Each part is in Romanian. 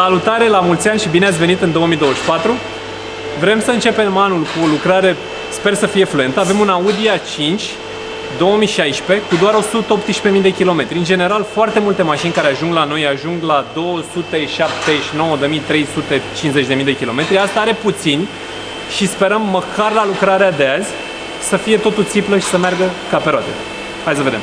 Salutare, la mulți ani și bine ați venit în 2024. Vrem să începem anul cu o lucrare, sper să fie fluentă. Avem un Audi A5 2016 cu doar 118.000 de kilometri. În general, foarte multe mașini care ajung la noi ajung la 279.350.000 de kilometri. Asta are puțini și sperăm măcar la lucrarea de azi să fie totul țiplă și să meargă ca pe roate. Hai să vedem!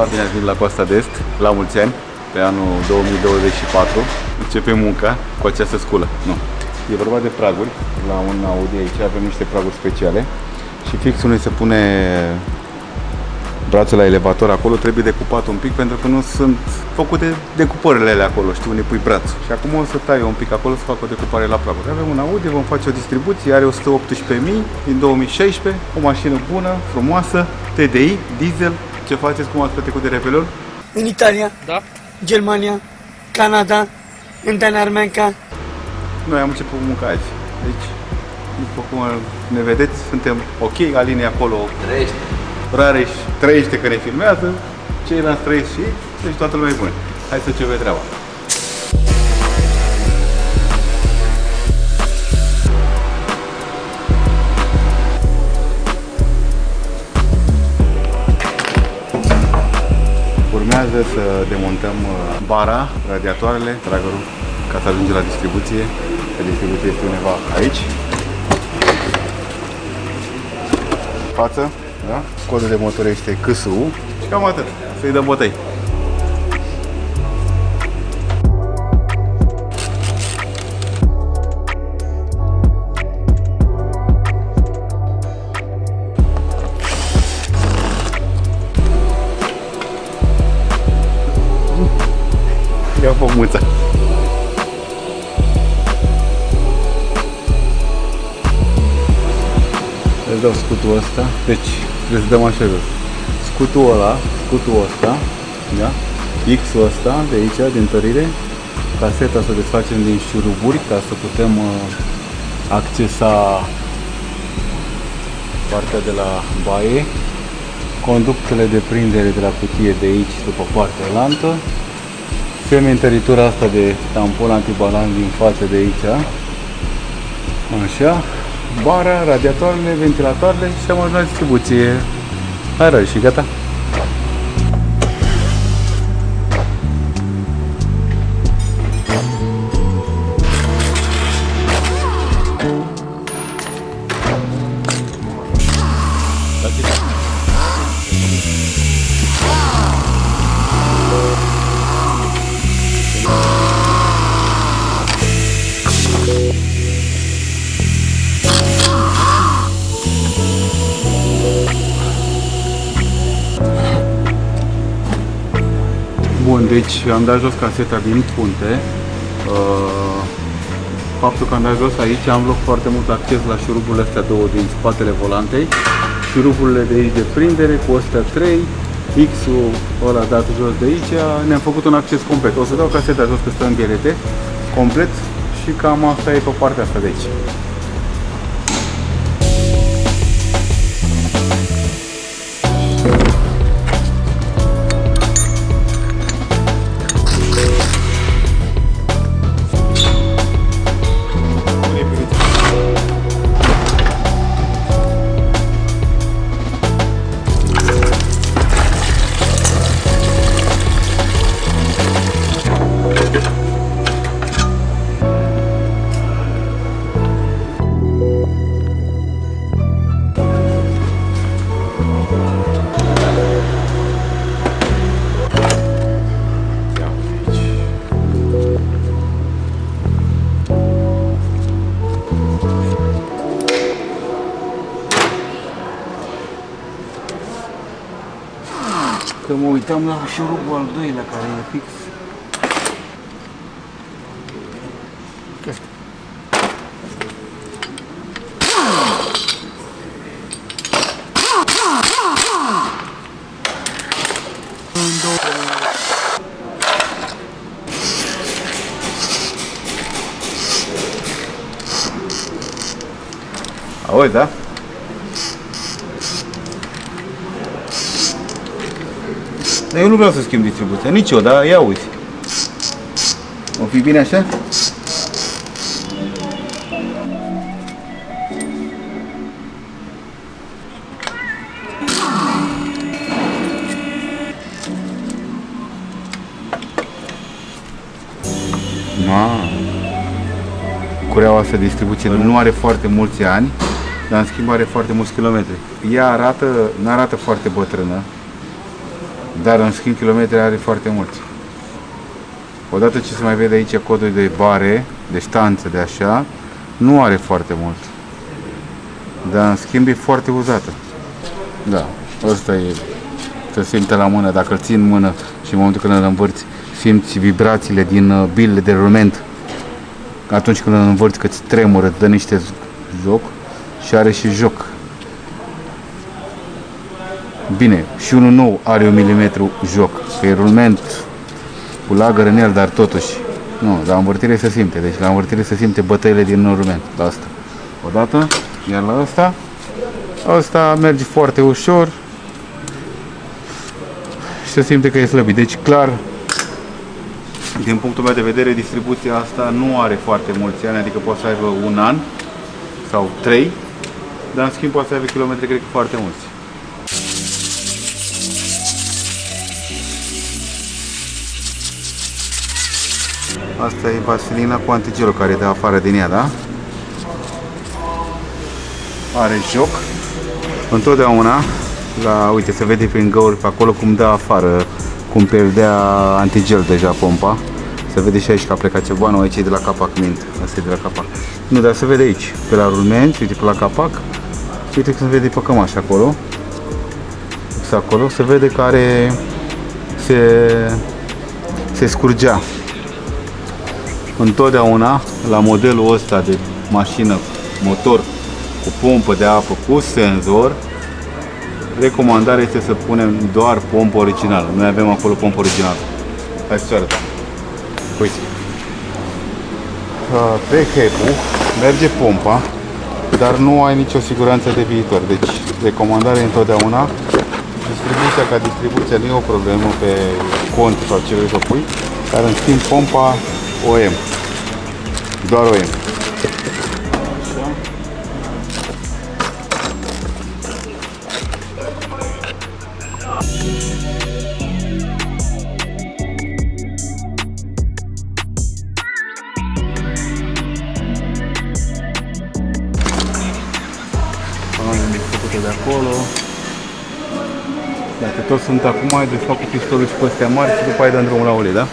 Bine ați venit la Coasta de Est, la mulți ani, pe anul 2024. Începem munca cu această sculă. Nu. E vorba de praguri. La un Audi aici avem niște praguri speciale și fix unde se pune brațul la elevator acolo trebuie decupat un pic pentru că nu sunt făcute decupările alea acolo, știi, unde pui brațul. Și acum o să tai un pic acolo să fac o decupare la praguri. Avem un Audi, vom face o distribuție, are 118.000 din 2016, o mașină bună, frumoasă, TDI, diesel. Ce faceți? Cum ați petrecut de Revelion? În Italia, Da? Germania, Canada, în Danemarca. Noi am început munca azi. Deci, după cum ne vedeți, suntem ok, Aline acolo trăiește. Rareș trăiește că ne filmează, ceilalți trăiesc și deci toată lumea e bună. Hai să începem treaba. Urmează să demontăm bara, radiatoarele, tragărul, ca să ajungem la distribuție. Că distribuția este undeva aici. Față, da? Codul de motor este KSU și cam atât. Să-i dăm bătăi. Ia foc mâța. Îți dau scutul ăsta. Deci trebuie să dăm așa jos. Scutul ăla, scutul ăsta, da? X-ul ăsta de aici, din tărire. Caseta să o desfacem din șuruburi ca să putem accesa partea de la baie. Conductele de prindere de la cutie de aici după partea lantă. Sementăritura asta de tampon antibalans din față de aici. Așa. Bara, radiatoarele, ventilatoarele și am ajuns la distribuție. Hai răi și gata. Bun, deci am dat jos caseta din punte. Faptul că am dat jos aici am loc foarte mult acces la șuruburile astea două din spatele volantei. Șuruburile de aici de prindere cu astea 3, X-ul ăla dat jos de aici, ne-am făcut un acces complet. O să dau caseta jos că stă în gherete, complet, și cam asta e pe partea asta de aici. Că mă uitam la șurubul al doilea care e fix. În Auzi, da? Dar eu nu vreau să schimb distribuția, nici eu, dar ia uzi. O fi bine așa? Cureaua asta de distribuție nu are foarte mulți ani, dar în schimb are foarte mulți kilometri. Ea nu arată foarte bătrână, dar în schimb kilometri are foarte mulți. Odată ce se mai vede aici codul de bare, de ștanță, de așa, nu are foarte mult. Dar în schimb e foarte uzată. Da, ăsta e, se simte la mână, dacă îl ții în mână și în momentul când îl învârți, simți vibrațiile din bilele de rulment. Atunci când îl învârți că îți tremură, îți dă niște joc și are și joc. Bine, și unul nou are 1 mm joc, că e rulment cu lagăr în el, dar totuși, nu, la învârtire se simte, deci la învârtire se simte bătăile din rulment, la asta. Odată, iar la asta merge foarte ușor și se simte că e slăbit, deci clar, din punctul meu de vedere, distribuția asta nu are foarte mulți ani, adică poate să aibă 1 an sau 3, dar în schimb poate să aibă kilometri, cred că foarte mulți. Asta e vaselina cu antigelul care dă afară din ea, da? Are joc. Întotdeauna, uite, se vede prin găuri pe acolo cum dă afară, cum pierdea antigel deja pompa. Se vede și aici că a plecat ceva, nu, aici e de la capac, mint. Asta e de la capac. Nu, dar se vede aici, pe la rulment, uite, pe la capac. Uite că se vede pe cămaș acolo. Acolo se vede că are, se scurgea. Întotdeauna, la modelul ăsta de mașină, motor cu pompă de apă, cu senzor, recomandarea este să punem doar pompă originală. Noi avem acolo pompă originală. Hai să-ți arăt. Uite. Pe HEPU merge pompa, dar nu ai nicio siguranță de viitor. Deci, recomandarea întotdeauna, distribuția ca distribuție nu e o problemă pe cont sau ce vrei să pui, dar în schimb pompa OM. Doar OM. Așa. De acolo. Dacă toți sunt acum, ai desfac cu pistolul și pe astea mari și după aia dăm drumul la ulei, da?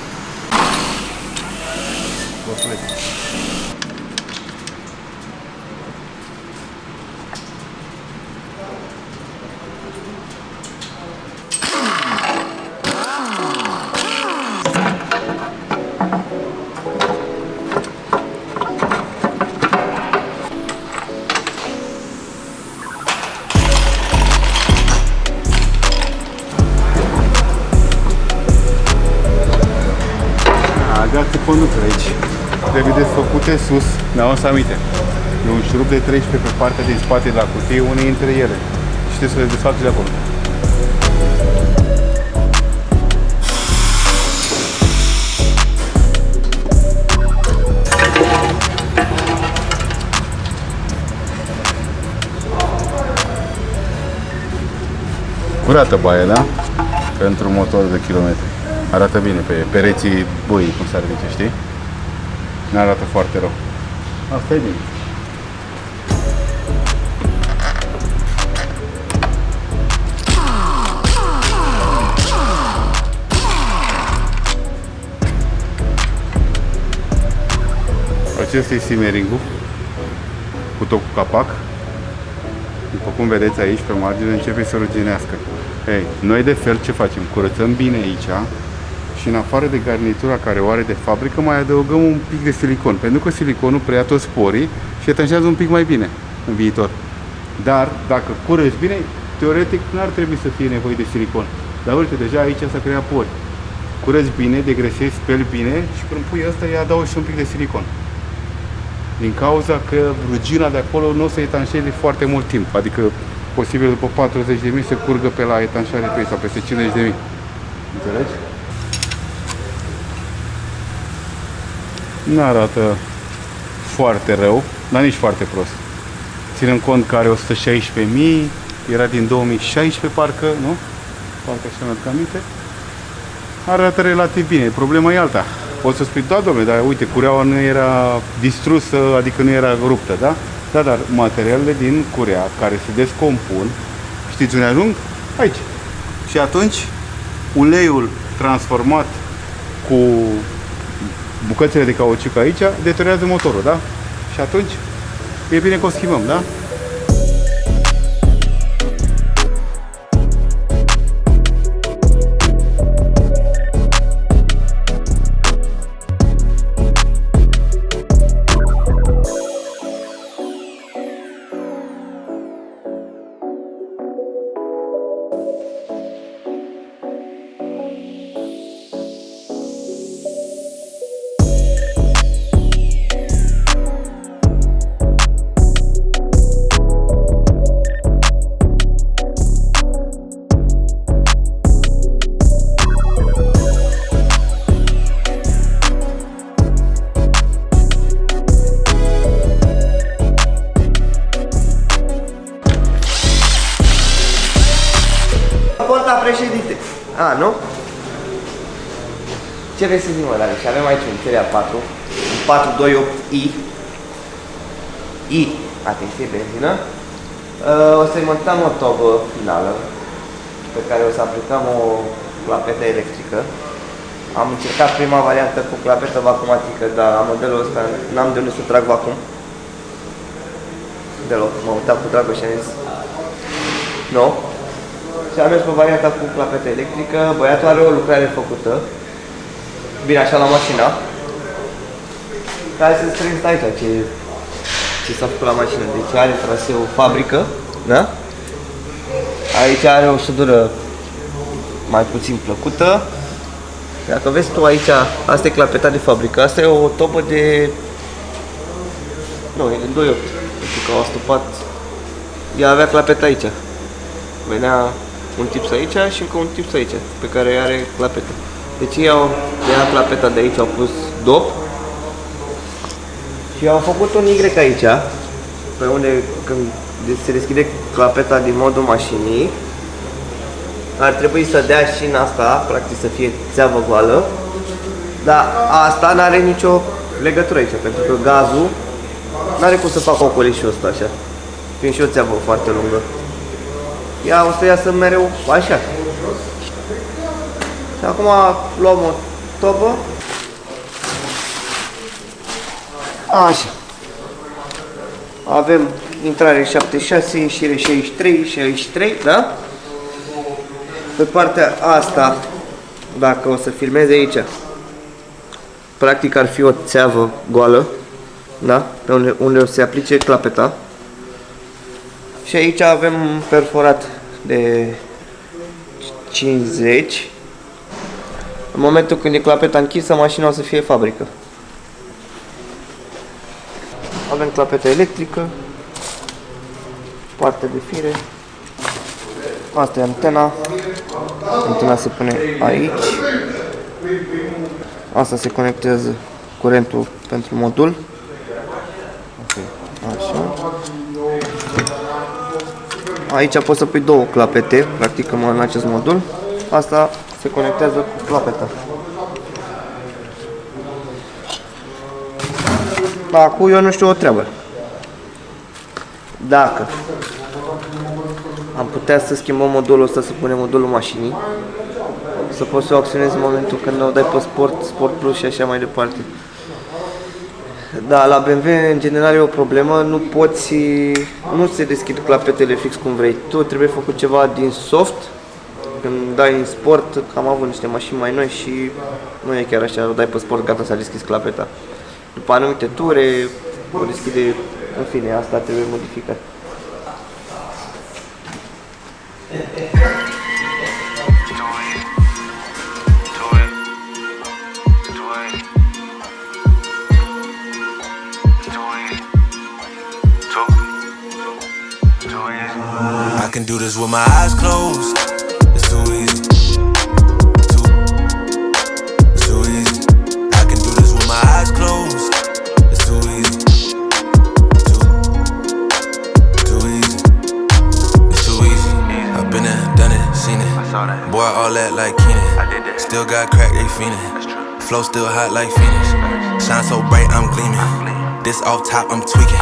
Agațe conducere aici. Trebuie desfăcute sus, mi-am adus aminte. E un șurub de 13 pe partea din spate de la cutie, unei dintre ele. Și trebuie să le desfac de acolo. Curată baia, da? Pentru motor de kilometri. Arată bine pe pereții băii, cum s-ar zice, știi? Nu arată foarte rău. Asta e bine. Acesta e simmering-ul cu tot cu capac. După cum vedeți aici, pe margine, începe să ruginească. Ei, noi de fel ce facem? Curățăm bine aici și în afară de garnitura care o are de fabrică, mai adăugăm un pic de silicon. Pentru că siliconul preia toți porii și etanșează un pic mai bine în viitor. Dar, dacă curăți bine, teoretic n-ar trebui să fie nevoie de silicon. Dar uite, deja aici s-a creat pori. Curăți bine, degresezi, speli bine și când pui asta, îi adaugi și un pic de silicon. din cauza că rugina de acolo nu o să etanșeze foarte mult timp, adică posibil după 40.000 să curgă pe la etanșare pe ei sau peste 50.000. Înțelegi? Nu arată foarte rău, dar nici foarte prost. Ținem cont că are 116.000, era din 2016 parcă, nu? Parcă așa mi-aduc aminte. Arată relativ bine, problema e alta. Poți să spui, da, domnule, dar uite, cureaua nu era distrusă, adică nu era ruptă, da? Da, dar materialele din curea care se descompun, știți unde ajung? Aici. Și atunci, uleiul transformat cu bucățile de cauciuc aici deteriorează motorul, da? Și atunci e bine că o schimbăm, da? Porta președinte. A, nu? Ce vrei să zic, mă, Dani? Și avem aici un Terea 4, un 428i. Atenție, benzină. O să-i montăm o tobă finală, pe care o să aplicăm o clapetă electrică. Am încercat prima variantă cu clapetă vacumatică, dar la modelul ăsta n-am de unde să trag vacuum. Deloc, m-am uitat cu Dragoș și am zis nu. Și am mers pe varianta cu clapetă electrică. Băiatul are o lucrare făcută. Bine, așa la mașina. Hai să strâng aici ce s-a făcut la mașină. Deci are traseu fabrică, da? Aici are o sudură mai puțin plăcută. Dacă vezi tu aici, asta e clapeta de fabrică. Asta e o tobă de... Nu, e de 2.8. Pentru că au astupat. Ea avea clapeta aici. Venea un tips aici și încă un tips aici, pe care are clapetă. Deci ei au ia clapeta de aici, au pus dop și au făcut un Y aici, pe unde când se deschide clapeta din modul mașinii, ar trebui să dea și în asta, practic să fie țeavă goală, dar asta nu are nicio legătură aici, pentru că gazul nu are cum să facă ocolișul ăsta așa, fiind și o țeavă foarte lungă. Ea o să iasă mereu așa. Și acum luăm o tobă. Așa. Avem intrare 76, ieșire 63, da? Pe partea asta, dacă o să filmezi aici, practic ar fi o țeavă goală, da? Pe unde o să se aplice clapeta. Și aici avem perforat de 50. În momentul când e clapeta închisă, mașina o să fie fabrică. Avem clapeta electrică, parte de fire. Asta e antena. Antena se pune aici. Asta se conectează curentul pentru modul. Așa. Aici poți să pui două clapete, practic în acest modul. Asta se conectează cu clapeta. Acum eu nu știu o treabă. Dacă am putea să schimbăm modulul ăsta, să punem modulul mașinii, să poți să o acționezi în momentul când o dai pe Sport, Sport Plus și așa mai departe. Da, la BMW în general e o problemă, nu se deschid clapetele fix cum vrei tu, trebuie făcut ceva din soft. Când dai în sport, am avut niște mașini mai noi și nu e chiar așa, o dai pe sport, gata, s-a deschis clapeta. După anumite ture, o deschide, în fine, asta trebuie modificat. I can do this with my eyes closed. It's too easy. It's too easy. I can do this with my eyes closed. It's too easy. Too easy. It's too easy. I've been there, done it, seen it. Boy, all that like Keenan. Still got crack, they fiendin'. Flow still hot like Phoenix. Shine so bright, I'm gleaming. This off top, I'm tweaking.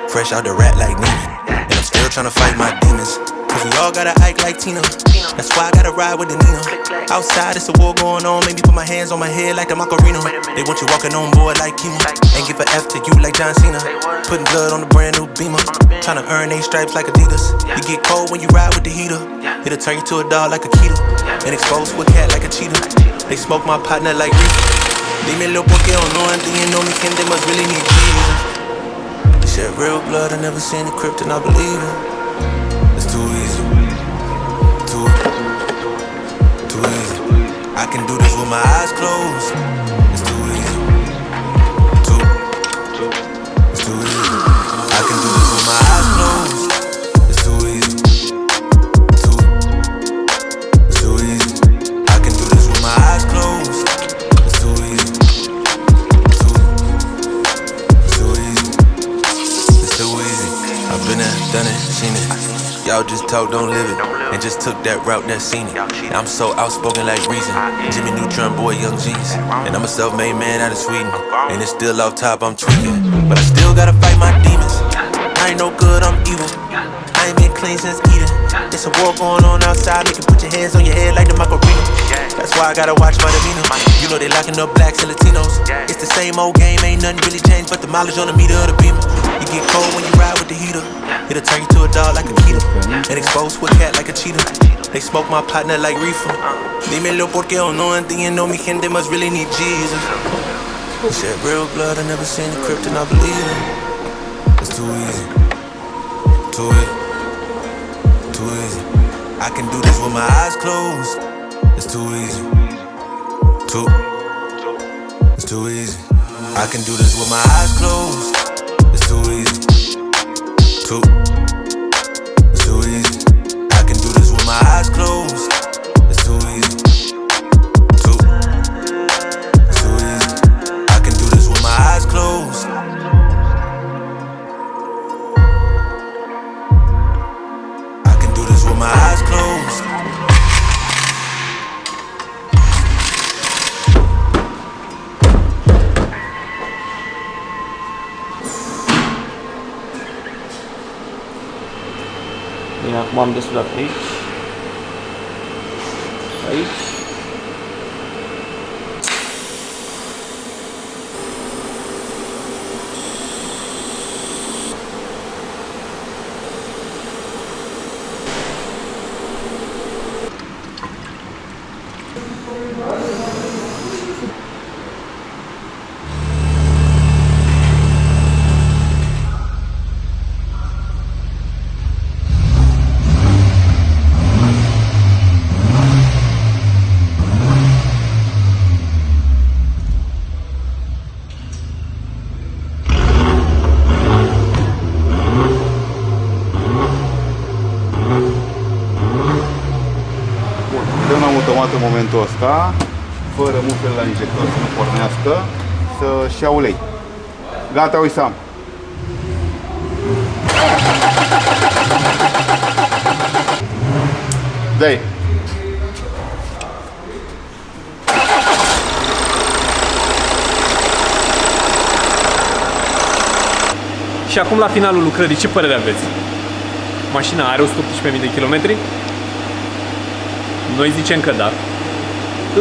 Fresh out the rat like Neiman. And I'm still tryna fight my demons. Cause we all gotta act like Tina. That's why I gotta ride with the Nina. Outside, it's a war going on. Maybe put my hands on my head like the Macarena. They want you walking on board like chemo. Ain't give a F to you like John Cena. Putting blood on the brand new Beamer. Tryna earn 8 stripes like Adidas. You get cold when you ride with the heater. It'll turn you to a dog like a keto. And expose to a cat like a cheetah. They smoke my partner like reefer. Dime lo porque o no entiendo mi gente must really need Jesus. They shed real blood, I never seen the crypt and I believe it. It's too easy. Too easy. I can do this with my eyes closed. It's too easy. It's too easy. I can do this with my eyes closed. It's too easy. It's too easy. I can do this with my eyes closed. It's too easy. It's too easy. It's too easy. I've been there, done it, seen it. Y'all just talk, don't live it. And just took that route, that seen it. I'm so outspoken like Reason. Jimmy Neutron, boy, young G's. And I'm a self-made man out of Sweden. And it's still off top, I'm tweaking. But I still gotta fight my demons. I ain't no good, I'm evil. I ain't been clean since Eden. It's a war going on outside. Make you put your hands on your head like the Macarena. That's why I gotta watch my demeanor. You know they locking up blacks and Latinos. It's the same old game, ain't nothing really changed but the mileage on the meter of the Beamer. You get cold when you ride with the heater. It'll turn you to a dog like a keto. And expose to a cat like a cheetah. They smoke my partner like reefer. Dímelo porque o no entiendo mi gente must really need Jesus. They shed real blood, I never seen the crypt and I believe it. It's too easy. Too easy. Too easy. I can do this with my eyes closed. It's too easy. It's too easy. I can do this with my eyes closed. It's too easy. It's too easy. I can do this with my eyes closed. It's too easy. It's too easy. I can do this with my eyes closed. I can do this with my eyes closed. Bine, acum am desulat aici. Aici. În momentul ăsta, fără mufle la injector să nu pornească, să-și ia ulei. Gata, Uisam. Dai. Și acum la finalul lucrării, ce părere aveți? Mașina are 118.000 de kilometri? Noi zicem că da.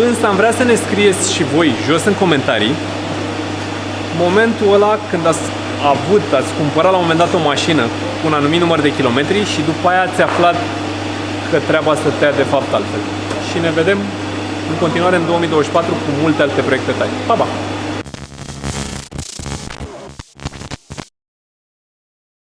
Însă am vrea să ne scrieți și voi jos în comentarii momentul ăla când ați cumpărat la un moment dat o mașină cu un anumit număr de kilometri și după aia ați aflat că treaba stătea de fapt altfel. Și ne vedem în continuare în 2024 cu multe alte proiecte tari. Pa, pa!